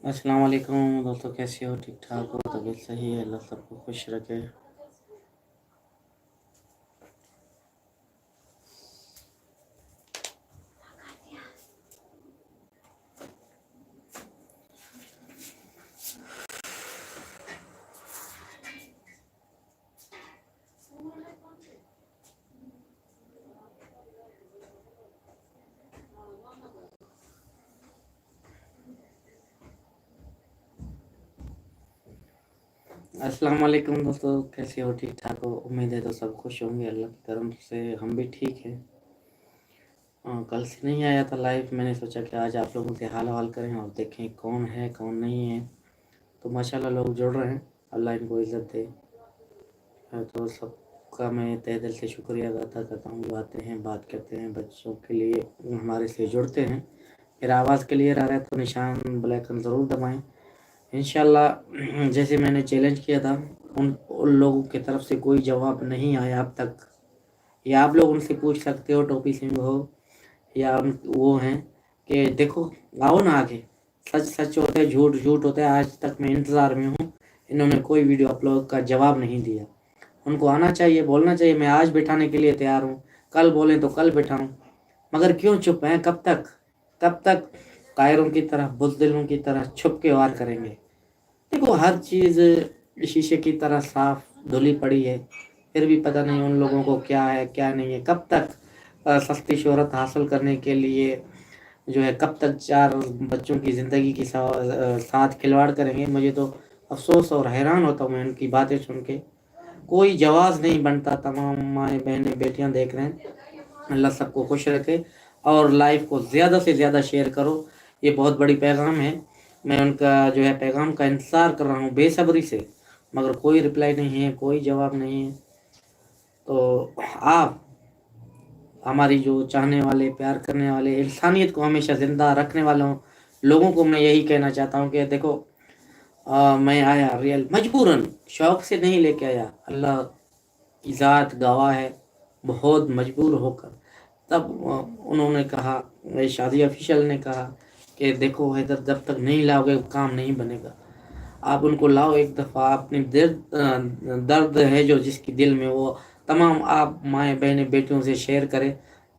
अस्सलाम वालेकुम दोस्तों, कैसे हो? ठीक ठाक हो? तबीयत सही है? अल्लाह सबको खुश रखे। अस्सलाम वालेकुम दोस्तों, कैसे हो? ठीक ठाक हो? उम्मीद है तो सब खुश होंगे। अल्लाह की करम से हम भी ठीक हैं। कल से नहीं आया था लाइव, मैंने सोचा कि आज आप लोगों से हाल हवाल करें और देखें कौन है कौन नहीं है। तो माशाल्लाह लोग जुड़ रहे हैं, अल्लाह इनको इज़्ज़त दे। तो सबका मैं तहे दिल से शुक्रिया अदा करता हूँ। जो आते हैं, बात करते हैं, बच्चों के लिए हमारे से जुड़ते हैं। मेरा आवाज़ क्लियर आ रहा है तो निशान ब्लैक ज़रूर दबाएँ। इंशाल्लाह जैसे मैंने चैलेंज किया था, उन लोगों की तरफ से कोई जवाब नहीं आया अब तक। या आप लोग उनसे पूछ सकते हो, टोपी सिंह हो या वो हैं, कि देखो आओ ना आगे। सच सच होता है, झूठ झूठ होता है। आज तक मैं इंतज़ार में हूँ, इन्होंने कोई वीडियो अपलोड का जवाब नहीं दिया। उनको आना चाहिए, बोलना चाहिए। मैं आज बिठाने के लिए तैयार हूँ, कल बोलें तो कल बिठाऊँ, मगर क्यों चुप हैं? कब तक? कब तक कायरों की तरह, बुज़दिलों की तरह छुप के वार करेंगे? देखो हर चीज़ शीशे की तरह साफ धुली पड़ी है, फिर भी पता नहीं उन लोगों को क्या है क्या नहीं है। कब तक सस्ती शोहरत हासिल करने के लिए जो है, कब तक चार बच्चों की ज़िंदगी के साथ खिलवाड़ करेंगे? मुझे तो अफसोस और हैरान होता हूँ मैं उनकी बातें सुन के। कोई जवाब नहीं बनता। तमाम माएँ बहनें बेटियां देख रहे हैं, अल्लाह सबको खुश रखे। और लाइव को ज़्यादा से ज़्यादा शेयर करो, ये बहुत बड़ी पैगाम है। मैं उनका जो है पैगाम का इंतज़ार कर रहा हूँ बेसब्री से, मगर कोई रिप्लाई नहीं है, कोई जवाब नहीं है। तो आप हमारी जो चाहने वाले, प्यार करने वाले, इंसानियत को हमेशा ज़िंदा रखने वालों लोगों को मैं यही कहना चाहता हूँ कि देखो, मैं आया रियल मजबूरन, शौक़ से नहीं लेके आया। अल्लाह की ज़ात गवाह है, बहुत मजबूर होकर। तब उन्होंने कहा, शादी ऑफिशियल ने कहा कि देखो हैदर, जब तक नहीं लाओगे काम नहीं बनेगा। आप उनको लाओ एक दफ़ा, अपनी दर्द है जो जिसकी दिल में, वो तमाम आप माएँ बहनें बेटियों से शेयर करें,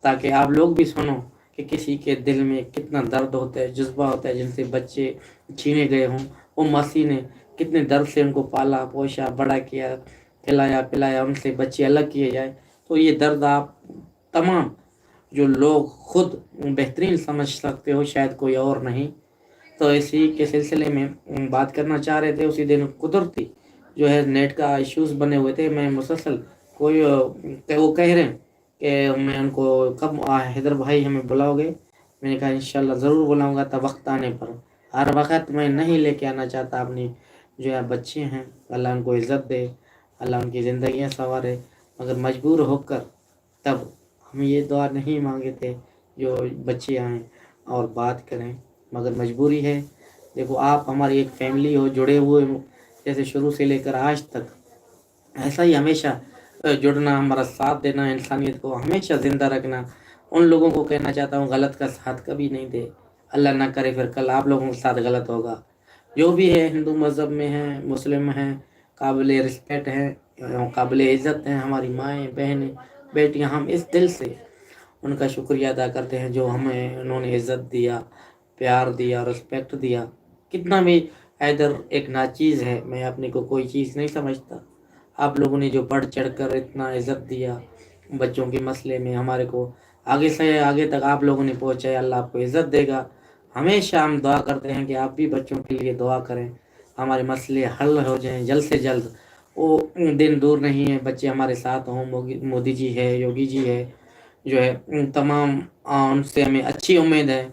ताकि आप लोग भी सुनो कि किसी के दिल में कितना दर्द होता है, जज्बा होता है। जिनसे बच्चे छीने गए हों, वो मासी ने कितने दर्द से उनको पाला पोसा बड़ा किया, खिलाया पिलाया, उनसे बच्चे अलग किए जाए। तो ये दर्द आप तमाम जो लोग खुद बेहतरीन समझ सकते हो, शायद कोई और नहीं। तो इसी के सिलसिले में बात करना चाह रहे थे। उसी दिन कुदरती जो है नेट का इश्यूज बने हुए थे। मैं मुसलसल कोई वो कह रहे हैं कि मैं उनको कब हैदर भाई हमें बुलाओगे? मैंने कहा इंशाल्लाह ज़रूर बुलाऊंगा, तब वक्त आने पर। हर वक्त मैं नहीं लेके आना चाहता। अपनी जो है बच्चे हैं, अल्लाह उनको इज़्ज़त दे, अल्लाह उनकी ज़िंदगियाँ संवारे, मगर मजबूर होकर तब हम ये दुआ नहीं मांगे थे जो बच्चे आएँ और बात करें, मगर मजबूरी है। देखो आप हमारी एक फैमिली हो, जुड़े हुए हो, जैसे शुरू से लेकर आज तक। ऐसा ही हमेशा जुड़ना, हमारा साथ देना, इंसानियत को हमेशा ज़िंदा रखना। उन लोगों को कहना चाहता हूँ, गलत का साथ कभी नहीं दे। अल्लाह ना करे फिर कल आप लोगों के साथ गलत होगा। जो भी है, हिंदू मज़हब में है, मुस्लिम हैं, काबिल रिस्पेक्ट हैं, काबिल इज़्ज़त हैं हमारी माएँ बहनें बेटियाँ। हम इस दिल से उनका शुक्रिया अदा करते हैं जो हमें उन्होंने इज़्ज़त दिया, प्यार दिया, रिस्पेक्ट दिया। कितना भी हैदर एक नाचीज़ है, मैं अपने को कोई चीज़ नहीं समझता। आप लोगों ने जो बढ़ चढ़ कर इतना इज़्ज़त दिया बच्चों के मसले में, हमारे को आगे से आगे तक आप लोगों ने पहुँचाया, अल्लाह आपको इज़्ज़त देगा। हमेशा हम दुआ करते हैं कि आप भी बच्चों के लिए दुआ करें, हमारे मसले हल हो जाएँ जल्द से जल्द। वो दिन दूर नहीं है, बच्चे हमारे साथ हों। मोदी जी है, योगी जी है, जो है तमाम उनसे हमें अच्छी उम्मीद है।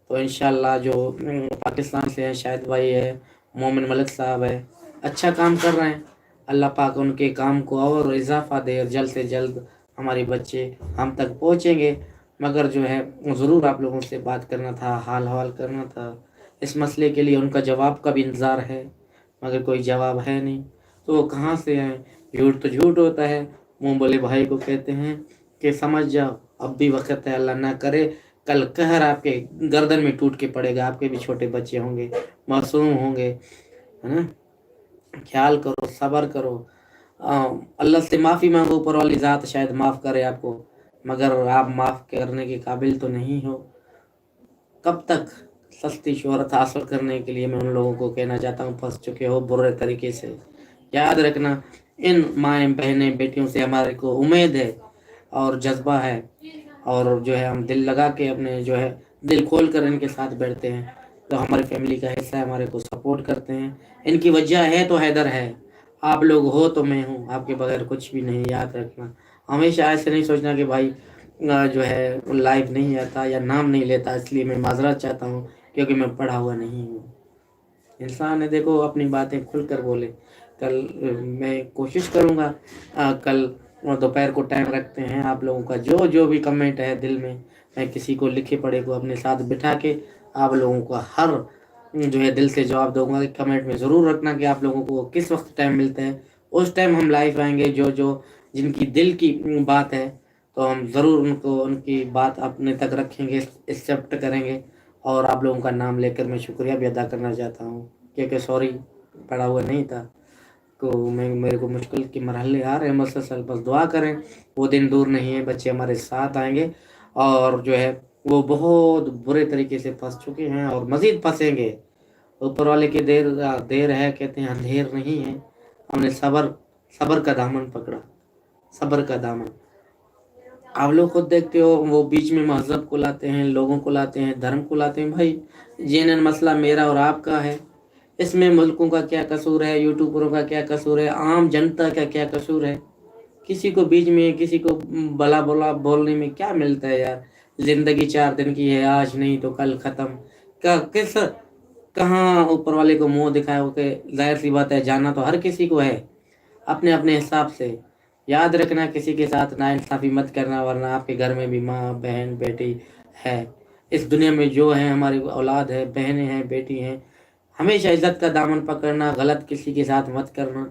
तो इंशाल्लाह जो पाकिस्तान से है, शाहिद भाई है, मोमिन मलिक साहब है, अच्छा काम कर रहे हैं। अल्लाह पाक उनके काम को और इजाफा दे, और जल्द से जल्द हमारे बच्चे हम तक पहुँचेंगे। मगर जो है ज़रूर आप लोगों से बात करना था, हाल हवाल करना था। इस मसले के लिए उनका जवाब का भी इंतज़ार है, मगर कोई जवाब है नहीं। तो वो कहाँ से आए? झूठ तो झूठ होता है। मुँह बोले भाई को कहते हैं कि समझ जाओ, अब भी वक़्त है, अल्लाह ना करे कल कहर आपके गर्दन में टूट के पड़ेगा। आपके भी छोटे बच्चे होंगे, मासूम होंगे, है ना। ख्याल करो, सब्र करो, अल्लाह से माफ़ी मांगो, ऊपर वाली ज़ात शायद माफ़ करे आपको, मगर आप माफ़ करने के काबिल तो नहीं हो। कब तक सस्ती शोहरत हासिल करने के लिए मैं उन लोगों को कहना चाहता हूँ फंस चुके हो बुरे तरीके से। याद रखना, इन माएँ बहनें बेटियों से हमारे को उम्मीद है और जज्बा है, और जो है हम दिल लगा के अपने जो है दिल खोल कर इनके साथ बैठते हैं, तो हमारी फैमिली का हिस्सा है, हमारे को सपोर्ट करते हैं। इनकी वजह है तो हैदर है, आप लोग हो तो मैं हूँ, आपके बगैर कुछ भी नहीं। याद रखना, हमेशा ऐसे नहीं सोचना कि भाई जो है लाइव नहीं आता या नाम नहीं लेता इसलिए मैं माजरत चाहता हूँ क्योंकि मैं पढ़ा हुआ नहीं हूँ। इंसान है, देखो अपनी बातें खुलकर बोले। कल मैं कोशिश करूँगा, कल दोपहर को टाइम रखते हैं, आप लोगों का जो जो भी कमेंट है दिल में, मैं किसी को लिखे पढ़े को अपने साथ बिठा के आप लोगों को हर जो है दिल से जवाब दूंगा। कमेंट में ज़रूर रखना कि आप लोगों को किस वक्त टाइम मिलता है, उस टाइम हम लाइव आएंगे। जो जो जिनकी दिल की बात है तो हम ज़रूर उनको उनकी बात अपने तक रखेंगे, एक्सेप्ट करेंगे। और आप लोगों का नाम लेकर मैं शुक्रिया भी अदा करना चाहता हूँ क्योंकि सॉरी पढ़ा हुआ नहीं था, तो मेरे को मुश्किल के मरहले आ रहे हैं मसलसल। बस दुआ करें, वो दिन दूर नहीं है, बच्चे हमारे साथ आएंगे और जो है वो बहुत बुरे तरीके से फंस चुके हैं और मज़ीद फंसेंगे। ऊपर वाले की देर देर है, कहते हैं अंधेर नहीं है। हमने सब्र सब्र का दामन पकड़ा, सब्र का दामन। आप लोग खुद देखते हो, वो बीच में मजहब को लाते हैं, लोगों को लाते हैं, धर्म को लाते हैं। भाई जेनन मसला मेरा और आपका है, इसमें मुल्कों का क्या कसूर है, यूट्यूबरों का क्या कसूर है, आम जनता का क्या कसूर है। किसी को बीच में किसी को भला भला बोलने में क्या मिलता है यार। जिंदगी 4 दिन की है, आज नहीं तो कल खत्म। किस कहाँ ऊपर वाले को मुंह दिखाया हो के, जाहिर सी बात है जाना तो हर किसी को है अपने अपने हिसाब से। याद रखना, किसी के साथ नाइंसाफ़ी मत करना, वरना आपके घर में भी माँ बहन बेटी है। इस दुनिया में जो है हमारी औलाद है, बहनें हैं, बेटी हैं। हमेशा इज्जत का दामन पकड़ना, गलत किसी के साथ मत करना,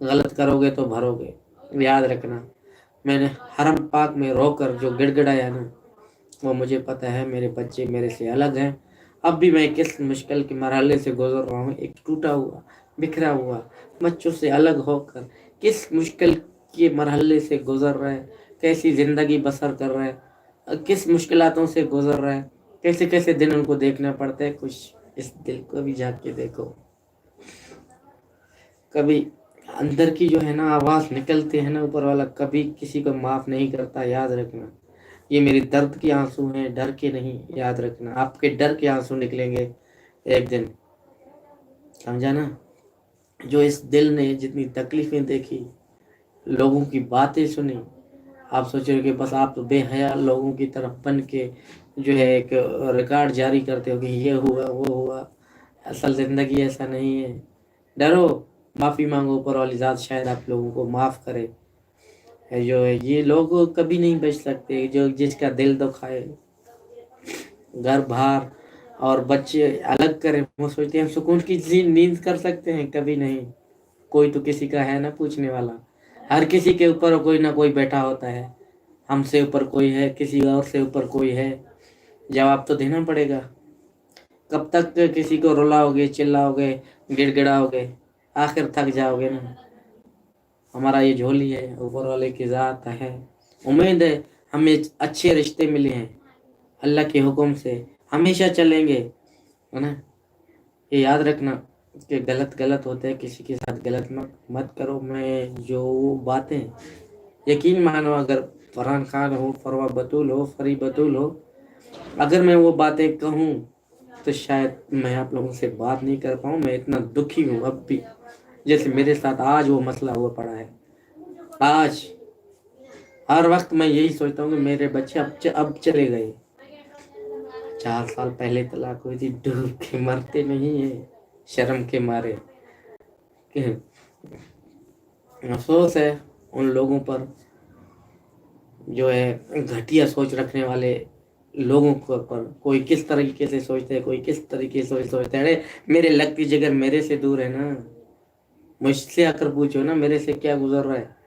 गलत करोगे तो भरोगे। याद रखना, मैंने हरम पाक में रोकर जो गिड़गिड़ाया ना, वो मुझे पता है मेरे बच्चे मेरे से अलग हैं। अब भी मैं किस मुश्किल के मरहले से गुजर रहा हूँ, एक टूटा हुआ बिखरा हुआ बच्चों से अलग होकर किस मुश्किल के मरहले से गुजर रहा है, कैसी ज़िंदगी बसर कर रहा है, किस मुश्किलातों से गुजर रहा है, कैसे कैसे दिन उनको देखना पड़ता है। कुछ इस दिल को भी झाँक के देखो। कभी अंदर की जो है ना आवाज़ निकलती है ना, ऊपर वाला कभी किसी को माफ़ नहीं करता। याद रखना, ये मेरे दर्द के आंसू हैं, डर के नहीं। याद रखना, आपके डर के आंसू निकलेंगे एक दिन, समझा ना। जो इस दिल ने जितनी तकलीफ़ें देखी, लोगों की बातें सुनी, आप सोच रहे हो कि बस आप तो बेहया लोगों की तरफ बन के जो है एक रिकॉर्ड जारी करते हो कि ये हुआ वो हुआ। असल ज़िंदगी ऐसा नहीं है। डरो, माफ़ी मांगो, ऊपर वाली ज़ात शायद आप लोगों को माफ़ करे। जो है ये लोग कभी नहीं बच सकते, जो जिसका दिल दुखाए, घर बार और बच्चे अलग करें, वो सोचते हैं हम सुकून की नींद कर सकते हैं, कभी नहीं। कोई तो किसी का है ना पूछने वाला, हर किसी के ऊपर कोई ना कोई बैठा होता है। हमसे ऊपर कोई है, किसी और से ऊपर कोई है, जवाब तो देना पड़ेगा। कब तक किसी को रुलाओगे, चिल्लाओगे, गिड़गिड़ाओगे, आखिर थक जाओगे ना। हमारा ये झोली है, ऊपर वाले की ज़ात है। उम्मीद है हमें अच्छे रिश्ते मिले हैं, अल्लाह के हुक्म से हमेशा चलेंगे, है ना। ये याद रखना कि गलत गलत होते हैं, किसी के साथ गलत मत मत करो। मैं जो बातें, यकीन मानो, अगर फरहान खान हो, फरवा बतूल हो, फरी बतूल हो, अगर मैं वो बातें कहूँ तो शायद मैं आप लोगों से बात नहीं कर पाऊँ। मैं इतना दुखी हूँ अब भी, जैसे मेरे साथ आज वो मसला हुआ पड़ा है। आज हर वक्त मैं यही सोचता हूँ कि मेरे बच्चे अब चले गए। 4 साल पहले तलाक हुई थी, डूब के मरते नहीं है शर्म के मारे। कि अफसोस है उन लोगों पर जो है घटिया सोच रखने वाले लोगों के ऊपर। कोई किस तरीके से सोचते हैं, कोई किस तरीके से सोचते हैं। अरे मेरे लक की जगह मेरे से दूर है ना, मुझसे आकर पूछो ना मेरे से क्या गुजर रहा है।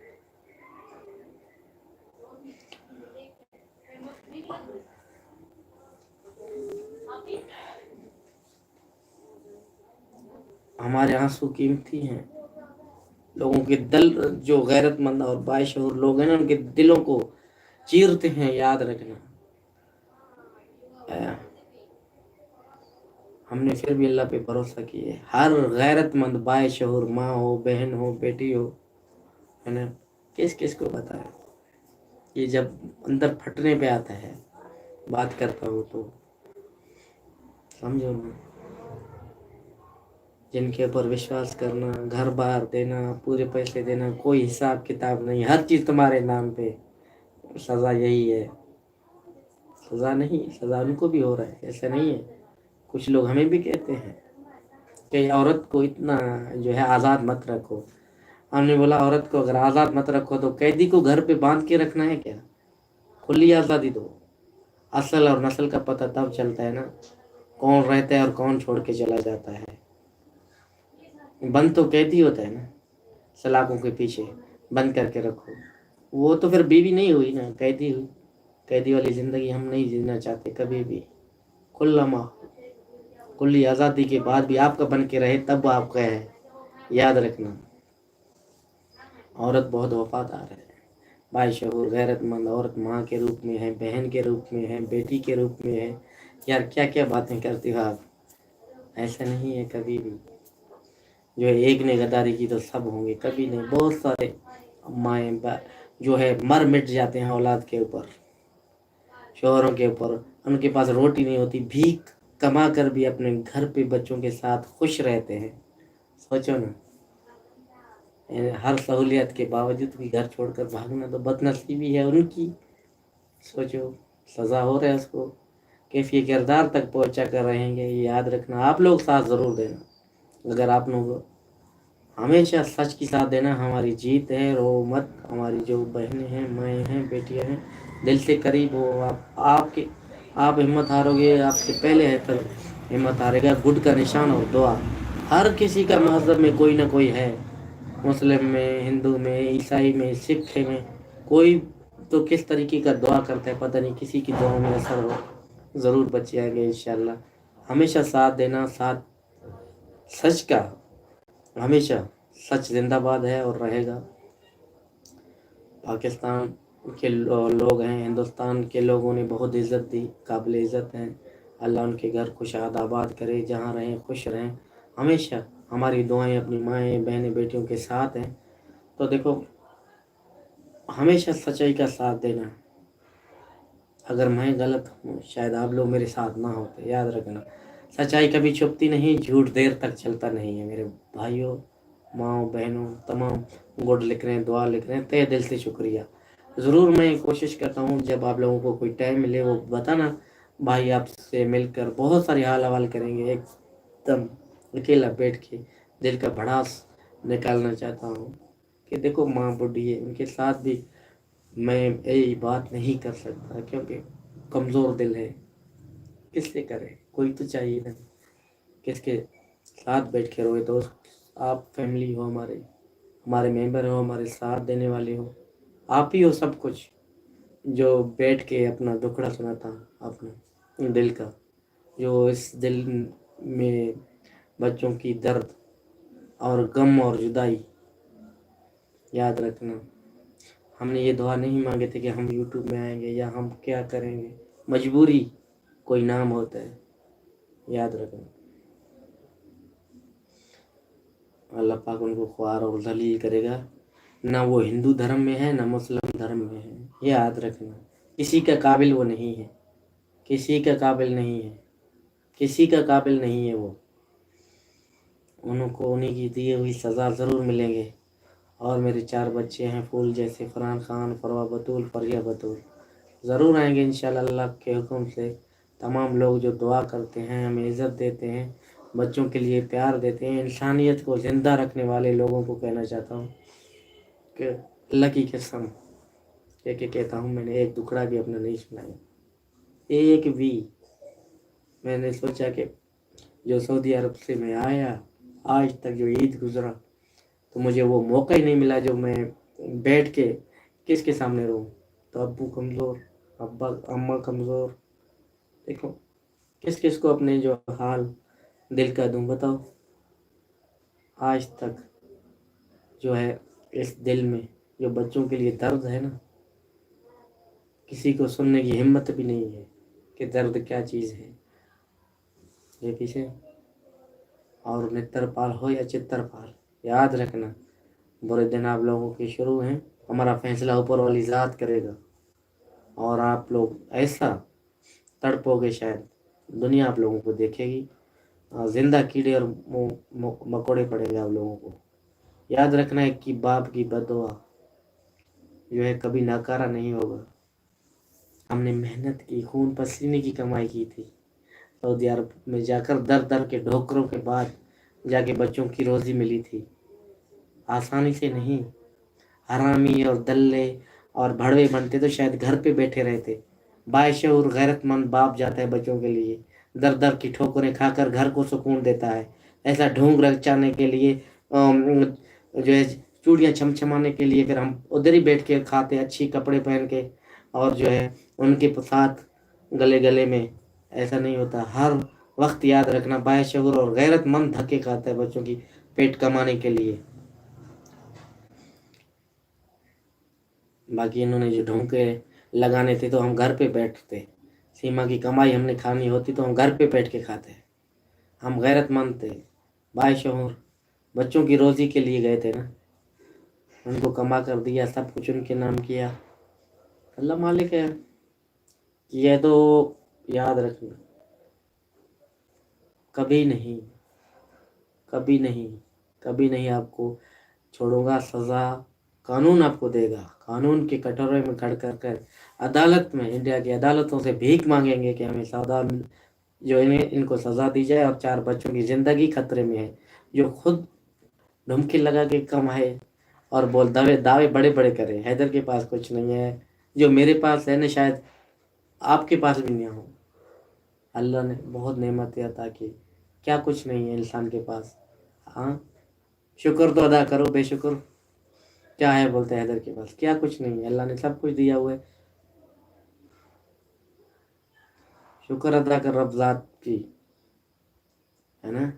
आंसू कीमती हैं। लोगों के दिल, जो गैरत मंद और बाशऊर लोग हैं ना, उनके दिलों को चीरते हैं, याद रखना। हमने फिर भी अल्लाह पे भरोसा किए। हर गैरतमंद बाशऊर माँ हो, बहन हो, बेटी हो, है ना, किस किस को पता है, ये जब अंदर फटने पे आता है, बात करता हूँ तो समझो ना। जिनके ऊपर विश्वास करना, घर बार देना, पूरे पैसे देना, कोई हिसाब किताब नहीं, हर चीज़ तुम्हारे नाम पे, सज़ा यही है। सज़ा नहीं, सज़ा उनको भी हो रहा है, ऐसा नहीं है। कुछ लोग हमें भी कहते हैं कि औरत को इतना जो है आज़ाद मत रखो। हमने बोला औरत को अगर आज़ाद मत रखो तो कैदी को घर पे बांध के रखना है क्या? खुली आज़ादी दो। असल और नस्ल का पता तब चलता है ना, कौन रहता है और कौन छोड़ के चला जाता है। बंद तो कैदी होता है ना, सलाखों के पीछे बंद करके रखो, वो तो फिर बीवी नहीं हुई ना, कैदी हुई। कैदी वाली ज़िंदगी हम नहीं जीना चाहते कभी भी। खुल्ला खुली आज़ादी के बाद भी आपका बन के रहे तब आपका है, याद रखना। औरत बहुत वफादार है, बाशऊर गैरतमंद औरत माँ के रूप में है, बहन के रूप में है, बेटी के रूप में है। यार क्या क्या बातें करती हो आप, ऐसा नहीं है कभी भी। जो है एक ने गद्दारी की तो सब होंगे, कभी नहीं। बहुत सारे माएँ जो है मर मिट जाते हैं औलाद के ऊपर, शोहरों के ऊपर। उनके पास रोटी नहीं होती, भीख कमा कर भी अपने घर पे बच्चों के साथ खुश रहते हैं। सोचो ना, हर सहूलियत के बावजूद भी घर छोड़कर भागना तो बदनसीबी है उनकी। सोचो, सज़ा हो रहा है उसको, कैफी किरदार तक पहुंचा कर रहेंगे। ये याद रखना, आप लोग साथ ज़रूर देना। अगर आप लोग हमेशा सच की साथ देना, हमारी जीत है। रो मत, हमारी जो बहनें हैं, माएँ हैं, बेटियां हैं, दिल से करीब हो आप हिम्मत हारोगे, आपसे पहले है तो हिम्मत हारेगा। गुड का निशान और दुआ, हर किसी का मज़हब में कोई ना कोई है, मुस्लिम में, हिंदू में, ईसाई में, सिख में, कोई तो किस तरीके का दुआ करता है पता नहीं, किसी की दुआ में असर हो, ज़रूर बच जाएंगे इंशाल्लाह। हमेशा साथ देना, साथ सच का, हमेशा सच जिंदाबाद है और रहेगा। पाकिस्तान के लोग हैं, हिंदुस्तान के लोगों ने बहुत इज़्ज़त दी, काबिल इज़्ज़त हैं। अल्लाह उनके घर खुशहाद आबाद करे, जहाँ रहें खुश रहें। हमेशा हमारी दुआएं अपनी माएँ, बहनें, बेटियों के साथ हैं। तो देखो, हमेशा सच्चाई का साथ देना। अगर मैं गलत हूँ, शायद आप लोग मेरे साथ ना होते, याद रखना। सच्चाई कभी छुपती नहीं, झूठ देर तक चलता नहीं है। मेरे भाइयों, माँओं, बहनों, तमाम गुड लिख रहे हैं, दुआ लिख रहे हैं, तहे दिल से शुक्रिया। ज़रूर मैं कोशिश करता हूँ जब आप लोगों को कोई टाइम मिले वो बताना भाई, आपसे मिलकर बहुत सारी हाल हवाल करेंगे। एकदम अकेला बैठ के दिल का भड़ास निकालना चाहता हूँ कि देखो माँ बुढ़ी है, उनके साथ भी मैं यही बात नहीं कर सकता क्योंकि कमज़ोर दिल है। किससे करे, कोई तो चाहिए ना, किसके साथ बैठ के रोए। दोस्त, आप फैमिली हो, हमारे मेंबर हो, हमारे साथ देने वाले हो, आप ही हो सब कुछ। जो बैठ के अपना दुखड़ा सुनाता अपने दिल का, जो इस दिल में बच्चों की दर्द और गम और जुदाई, याद रखना। हमने ये दुआ नहीं मांगे थे कि हम यूट्यूब में आएंगे या हम क्या करेंगे, मजबूरी कोई नाम होता है, याद रखना। अल्लाह पाक उनको ख्वार और जलील करेगा, ना वो हिंदू धर्म में है ना मुस्लिम धर्म में है, याद रखना। किसी का काबिल वो नहीं है, किसी का काबिल नहीं है, किसी का काबिल नहीं है वो। उनको उन्हीं की दी हुई सज़ा ज़रूर मिलेंगे। और मेरे 4 बच्चे हैं फूल जैसे, फरहान खान, फरवा बतूल, फरिया बतूल, ज़रूर आएंगे इंशाल्लाह अल्लाह के हुक्म से। तमाम लोग जो दुआ करते हैं, हमें इज़्ज़त देते हैं, बच्चों के लिए प्यार देते हैं, इंसानियत को ज़िंदा रखने वाले लोगों को कहना चाहता हूँ कि अल्लाह की कसम कह कहता हूँ, मैंने एक टुकड़ा भी अपना नहीं सुनाया, एक भी। मैंने सोचा कि जो सऊदी अरब से मैं आया, आज तक जो ईद गुज़रा, तो मुझे वो मौका ही नहीं मिला जो मैं बैठ के किसके सामने रहूँ। तो अब्बू कमज़ोर, अब्बा अम्मा कमज़ोर, देखो किस किस को अपने जो हाल दिल का दूँ बताओ। آج تک جو ہے اس دل میں جو بچوں کے لیے درد ہے نا، کسی کو سننے کی ہمت بھی نہیں ہے کہ درد کیا چیز ہے یہ پیچھے. اور نتر پال ہو یا چتر پال، یاد رکھنا برے دن آپ لوگوں کے شروع ہیں. ہمارا فیصلہ اوپر والی ذات کرے گا، اور آپ لوگ ایسا تڑپو گے شاید دنیا آپ لوگوں کو دیکھے گی. زندہ کیڑے اور مکوڑے پڑیں گے آپ لوگوں کو. یاد رکھنا ہے کہ باپ کی بد دعا جو ہے کبھی ناکارہ نہیں ہوگا. ہم نے محنت کی، خون پسینے کی کمائی کی تھی. سعودی عرب میں جا کر در در کے ڈھوکروں کے بعد جا کے بچوں کی روزی ملی تھی. آسانی سے نہیں. حرامی اور دلے اور بھڑوے بنتے تو شاید گھر پہ بیٹھے رہتے. باشعور غیرت مند باپ جاتا ہے بچوں کے لیے، در در کی ٹھوکریں کھا کر گھر کو سکون دیتا ہے. ایسا ڈھونگ رچانے کے لیے جو ہے چوڑیاں چھمچھمانے کے لیے پھر ہم ادھر ہی بیٹھ کے کھاتے اچھی کپڑے پہن کے، اور جو ہے ان کے ساتھ گلے گلے میں. ایسا نہیں ہوتا. ہر وقت یاد رکھنا باشعور اور غیرت مند دھکے کھاتا ہے بچوں کی پیٹ کمانے کے لیے. باقی انہوں نے جو ڈھونکے لگانے تھے تو ہم گھر پہ بیٹھتے. سیما کی کمائی ہم نے کھانی ہوتی تو ہم گھر پہ بیٹھ کے کھاتے. ہم غیرت مند تھے، باشعور. بچوں کی روزی کے لیے گئے تھے نا، ان کو کما کر دیا، سب کچھ ان کے نام کیا. اللہ مالک ہے. یہ تو یاد رکھنا، کبھی نہیں کبھی نہیں کبھی نہیں آپ کو چھوڑوں گا. سزا قانون آپ کو دے گا. قانون کے کٹورے میں کھڑ کر عدالت میں، انڈیا کی عدالتوں سے بھیک مانگیں گے کہ ہمیں سزا جو ان کو سزا دی جائے. اور 4 بچوں کی زندگی خطرے میں ہے، جو خود دھمکی لگا کے کمائے اور دعوے بڑے بڑے کرے. حیدر کے پاس کچھ نہیں ہے، جو میرے پاس ہے نا شاید آپ کے پاس بھی نہیں ہو. اللہ نے بہت نعمتیں عطا کی، کیا کچھ نہیں ہے انسان کے پاس. ہاں شکر تو ادا کرو. بے شکر کیا ہے بولتے حیدر کے پاس؟ کیا کچھ نہیں ہے. اللہ نے سب کچھ دیا ہوا ہے. شکر ادا کر رب ذات کی، ہے نا.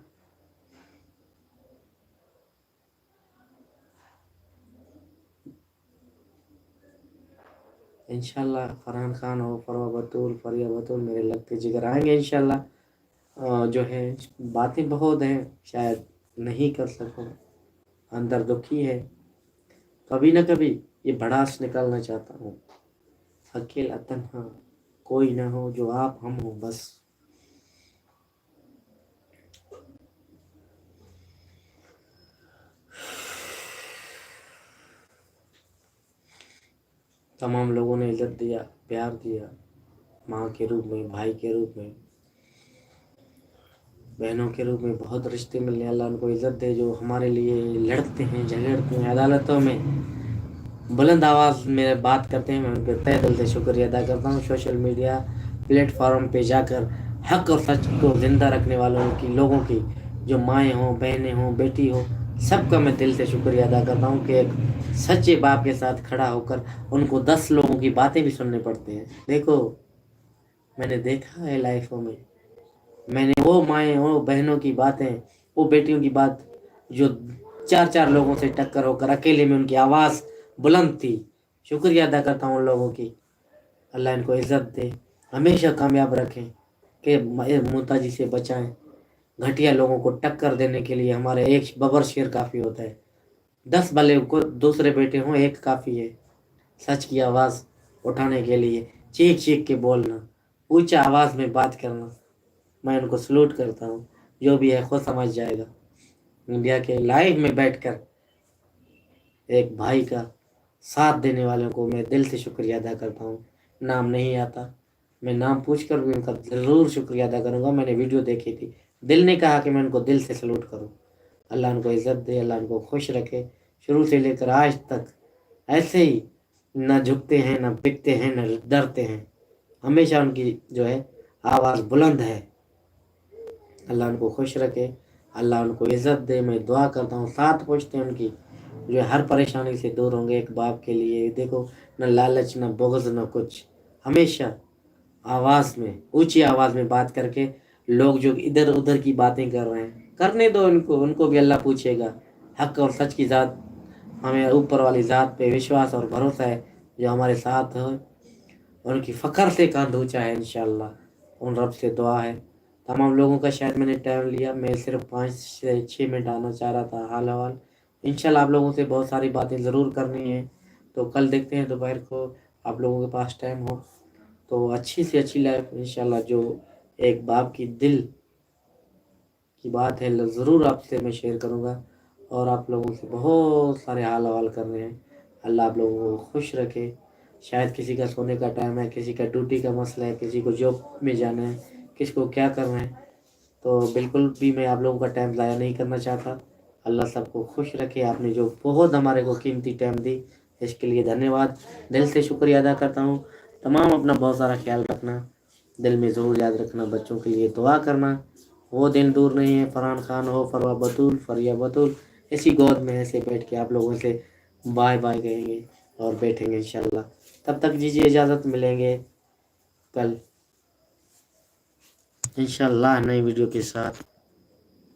انشاءاللہ فرحان خان ہو، فروا بطول، فریا بطول میرے لگتے جگر آئیں گے انشاءاللہ. جو ہے باتیں بہت ہیں، شاید نہیں کر سکوں. اندر دکھی ہے. کبھی نہ کبھی یہ بھڑاس نکالنا چاہتا ہوں. اکیلا تنہا کوئی نہ ہو جو آپ ہم ہو بس. تمام لوگوں نے عزت دیا، پیار دیا، ماں کے روپ میں، بھائی کے روپ میں، بہنوں کے روپ میں. بہت رشتے ملنے. اللہ ان کو عزت دے جو ہمارے لیے لڑتے ہیں، جھگڑتے ہیں عدالتوں میں، بلند آواز میں بات کرتے ہیں. میں ان کے تہ دل سے شکریہ ادا کرتا ہوں. سوشل میڈیا پلیٹ فارم پہ جا کر حق اور سچ کو زندہ رکھنے والوں کی، لوگوں کی، جو مائیں ہوں، بہنیں ہوں، بیٹی ہو، سب کا میں دل سے شکریہ ادا کرتا ہوں کہ ایک سچے باپ کے ساتھ کھڑا ہو کر ان کو 10 لوگوں کی باتیں بھی سننے پڑتے ہیں. دیکھو میں نے دیکھا ہے لائفوں میں، میں نے وہ مائیں، وہ بہنوں کی باتیں، وہ بیٹیوں کی بات جو 4 لوگوں سے ٹکر ہو کر اکیلے میں ان کی آواز بلند تھی. شکریہ ادا کرتا ہوں ان لوگوں کی. اللہ ان کو عزت دے، ہمیشہ کامیاب رکھیں، کہ محتاجی سے بچائیں. گھٹیا لوگوں کو ٹکر دینے کے لیے ہمارے ایک ببر شیر کافی ہوتا ہے. 10 بھلے کو دوسرے بیٹے ہوں، ایک کافی ہے. سچ کی آواز اٹھانے کے لیے چیخ چیخ کے بولنا، اونچا آواز میں بات کرنا. میں ان کو سلوٹ کرتا ہوں. جو بھی ہے خود سمجھ جائے گا. انڈیا کے لائیو میں بیٹھ کر ایک بھائی کا ساتھ دینے والوں کو میں دل سے شکریہ ادا کرتا ہوں. نام نہیں آتا، میں نام پوچھ کر بھی ان کا ضرور شکریہ ادا کروں گا. میں نے ویڈیو دیکھی تھی، دل نے کہا کہ میں ان کو دل سے سلوٹ کروں. اللہ ان کو عزت دے، اللہ ان کو خوش رکھے. شروع سے لے کر آج تک ایسے ہی نہ جھکتے ہیں، نہ بکتے ہیں، نہ ڈرتے ہیں. ہمیشہ ان کی جو ہے آواز بلند ہے. اللہ ان کو خوش رکھے، اللہ ان کو عزت دے. میں دعا کرتا ہوں 7 پوچھتے ہیں ان کی جو ہر پریشانی سے دور ہوں گے. ایک باپ کے لیے دیکھو، نہ لالچ، نہ بغض، نہ کچھ. ہمیشہ آواز میں، اونچی آواز میں بات کر کے لوگ جو ادھر ادھر کی باتیں کر رہے ہیں کرنے دو ان کو بھی اللہ پوچھے گا. حق اور سچ کی ذات, ہمیں اوپر والی ذات پہ وشواس اور بھروسہ ہے جو ہمارے ساتھ ہے. ان کی فخر سے کاندھ اونچا ہے انشاءاللہ. ان رب سے دعا ہے. تمام لوگوں کا شاید میں نے ٹائم لیا, میں صرف 5 سے 6 منٹ آنا چاہ رہا تھا حال حوال. انشاءاللہ آپ لوگوں سے بہت ساری باتیں ضرور کرنی ہیں. تو کل دیکھتے ہیں دوپہر کو آپ لوگوں کے پاس ٹائم ہو تو اچھی سے اچھی لائف انشاءاللہ جو ایک باپ کی دل کی بات ہے ضرور آپ سے میں شیئر کروں گا. اور آپ لوگوں سے بہت سارے حال حوال کرنے ہیں. اللہ آپ لوگوں کو خوش رکھے. شاید کسی کا سونے کا ٹائم ہے, کسی کا ڈیوٹی کا مسئلہ ہے, کسی کو جاب میں جانا ہے, کس کو کیا کرنا ہے. تو بالکل بھی میں آپ لوگوں کا ٹائم ضائع نہیں کرنا چاہتا. اللہ سب کو خوش رکھے. آپ نے جو بہت ہمارے کو قیمتی ٹائم دی اس کے لیے دھنیہ واد. دل سے شکریہ ادا کرتا ہوں. تمام اپنا بہت سارا خیال رکھنا. دل میں ضرور یاد رکھنا. بچوں کے لیے دعا کرنا. وہ دن دور نہیں ہے. فرحان خان ہو, فروا بطول, فریا بطول, اسی گود میں ایسے بیٹھ کے آپ لوگوں سے بائے بائے کہیں گے اور بیٹھیں گے انشاءاللہ. تب تک دیجیے اجازت, ملیں گے کل انشاءاللہ نئی ویڈیو کے ساتھ.